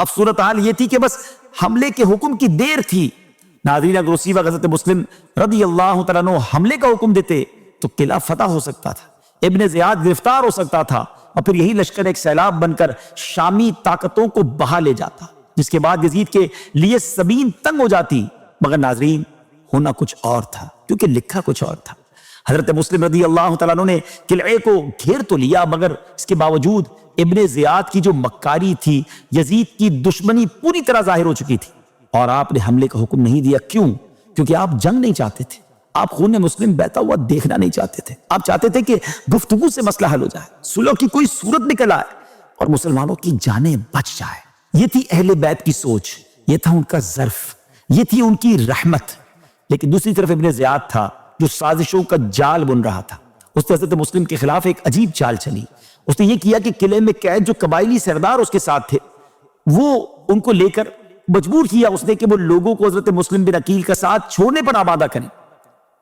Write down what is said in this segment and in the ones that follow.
اب صورتحال یہ تھی کہ بس حملے کے حکم کی دیر تھی. ناظرین اگر اسی وقت حضرت مسلم رضی اللہ تعالیٰ عنہ حملے کا حکم دیتے تو قلعہ فتح ہو سکتا تھا, ابن زیاد گرفتار ہو سکتا تھا, اور پھر یہی لشکر ایک سیلاب بن کر شامی طاقتوں کو بہا لے جاتا, جس کے بعد یزید کے لیے زمین تنگ ہو جاتی. مگر ناظرین ہونا کچھ اور تھا, کیونکہ لکھا کچھ اور تھا. حضرت مسلم رضی اللہ تعالیٰ عنہ نے قلعے کو گھیر تو لیا, مگر اس کے باوجود ابن زیاد کی جو مکاری تھی, یزید کی دشمنی پوری طرح ظاہر ہو چکی تھی, اور آپ نے حملے کا حکم نہیں دیا. کیوں؟ کیونکہ آپ جنگ نہیں چاہتے تھے, آپ خون مسلم بہتا ہوا دیکھنا نہیں چاہتے تھے. آپ چاہتے تھے کہ گفتگو سے مسئلہ حل ہو جائے, صلح کی کوئی صورت نکل آئے اور مسلمانوں کی جانیں بچ جائے. یہ تھی اہل بیت کی سوچ, یہ تھا ان کا ظرف, یہ تھی ان کی رحمت. لیکن دوسری طرف ابن زیاد تھا جو سازشوں کا جال بن رہا تھا. اس نے حضرت مسلم کے خلاف ایک عجیب چال چلی. اس نے یہ کیا کہ قلعے میں قید جو قبائلی سردار اس کے ساتھ تھے, وہ ان کو لے کر مجبور کیا اس نے کہ وہ لوگوں کو حضرت مسلم بن عقیل کا ساتھ چھوڑنے پر آمادہ کریں.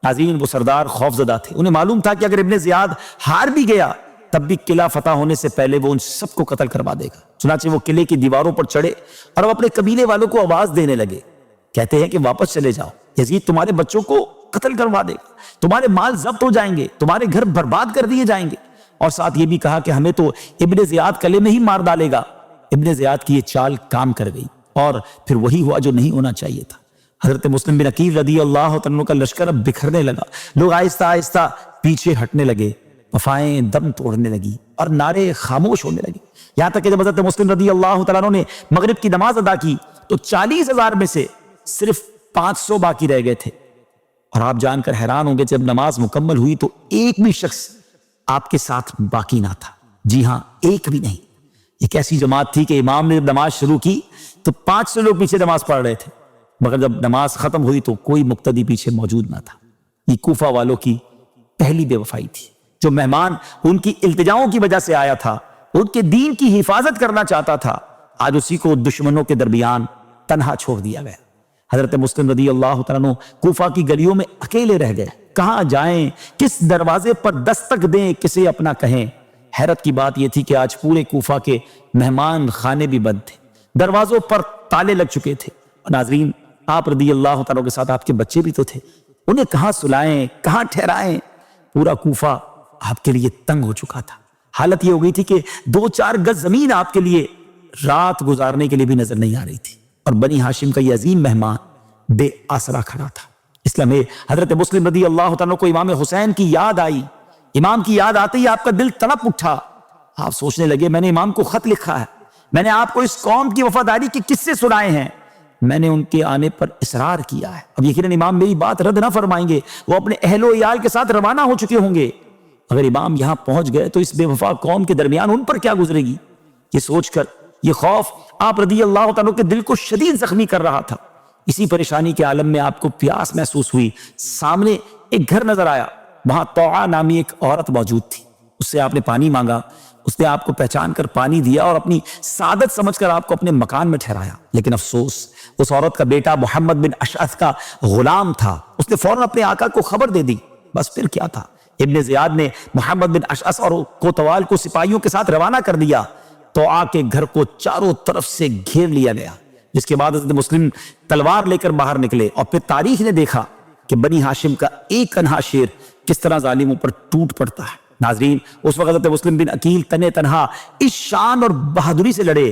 ناظرین وہ سردار خوفزدہ تھے, انہیں معلوم تھا کہ اگر ابن زیاد ہار بھی گیا تب بھی قلعہ فتح ہونے سے پہلے وہ ان سب کو قتل کروا دے گا. چنانچہ وہ قلعے کی دیواروں پر چڑھے اور وہ اپنے قبیلے والوں کو آواز دینے لگے. کہتے ہیں کہ واپس چلے جاؤ, یزید تمہارے بچوں کو قتل کروا دے گا, تمہارے مال ضبط ہو جائیں گے, تمہارے گھر برباد کر دیے جائیں گے. اور ساتھ یہ بھی کہا کہ ہمیں تو ابن زیاد قلعے میں ہی مار ڈالے گا. ابن زیاد کی یہ چال کام کر گئی, اور پھر وہی ہوا جو نہیں ہونا چاہیے تھا. حضرت مسلم بن عقیل رضی اللہ عنہ کا لشکر اب بکھرنے لگا. لوگ آہستہ آہستہ پیچھے ہٹنے لگے, وفائیں دم توڑنے لگی اور نعرے خاموش ہونے لگے. یہاں تک کہ جب حضرت مسلم رضی اللہ تعالیٰ عنہ نے مغرب کی نماز ادا کی تو 40,000 میں سے صرف 500 باقی رہ گئے تھے. اور آپ جان کر حیران ہوں گے جب نماز مکمل ہوئی تو ایک بھی شخص آپ کے ساتھ باقی نہ تھا. جی ہاں, ایک بھی نہیں. ایک ایسی جماعت تھی کہ امام نے جب نماز شروع کی تو 500 لوگ پیچھے نماز پڑھ رہے تھے, مگر جب نماز ختم ہوئی تو کوئی مقتدی پیچھے موجود نہ تھا. یہ کوفہ والوں کی پہلی بے وفائی تھی. جو مہمان ان کی التجاؤں کی وجہ سے آیا تھا, ان کے دین کی حفاظت کرنا چاہتا تھا, آج اسی کو دشمنوں کے درمیان تنہا چھوڑ دیا گیا. حضرت مسلم رضی اللہ تعالیٰ عنہ کوفہ کی گلیوں میں اکیلے رہ گئے. کہاں جائیں, کس دروازے پر دستک دیں, کسے اپنا کہیں. حیرت کی بات یہ تھی کہ آج پورے کوفہ کے مہمان خانے بھی بند تھے, دروازوں پر تالے لگ چکے تھے. ناظرین آپ رضی اللہ تعالیٰ کے ساتھ آپ کے بچے بھی تو تھے, انہیں کہاں سلائیں, کہاں ٹھہرائیں. پورا کوفہ آپ کے لیے تنگ ہو چکا تھا. حالت یہ ہو گئی تھی کہ 2-4 گز زمین آپ کے لیے رات گزارنے کے لیے بھی نظر نہیں آ رہی تھی, اور بنی ہاشم کا یہ عظیم مہمان بے آسرا کھڑا تھا. اس لمحے حضرت مسلم رضی اللہ تعالیٰ کو امام حسین کی یاد آئی. امام کی یاد آتے ہی آپ کا دل تڑپ اٹھا. آپ سوچنے لگے میں نے امام کو خط لکھا ہے, میں نے آپ کو اس قوم کی وفاداری کے قصے سنائے ہیں, میں نے ان کے آنے پر اصرار کیا ہے. اب یقیناً امام میری بات رد نہ فرمائیں گے, وہ اپنے اہل و عیال کے ساتھ روانہ ہو چکے ہوں گے. اگر امام یہاں پہنچ گئے تو اس بے وفا قوم کے درمیان ان پر کیا گزرے گی. یہ سوچ کر یہ خوف آپ رضی اللہ تعالیٰ کے دل کو شدید زخمی کر رہا تھا. اسی پریشانی کے عالم میں آپ کو پیاس محسوس ہوئی. سامنے ایک گھر نظر آیا, وہاں طوعا نامی ایک عورت موجود تھی. اس سے آپ نے پانی مانگا, اس نے آپ کو پہچان کر پانی دیا اور اپنی سعادت سمجھ کر آپ کو اپنے مکان میں ٹھہرایا. لیکن افسوس اس عورت کا بیٹا محمد بن اشعث کا غلام تھا. اس نے فوراً اپنے آقا کو خبر دے دی. بس پھر کیا تھا, ابن زیاد نے محمد بن اشعث اور کوتوال کو سپاہیوں کے ساتھ روانہ کر دیا. تو آ کے گھر کو چاروں طرف سے گھیر لیا گیا, جس کے بعد حضرت مسلم تلوار لے کر باہر نکلے. اور پھر تاریخ نے دیکھا کہ بنی ہاشم کا ایک انہا شیر کس طرح ظالموں پر ٹوٹ پڑتا ہے. ناظرین اس وقت حضرت مسلم بن عقیل تنہا اس شان اور بہادری سے لڑے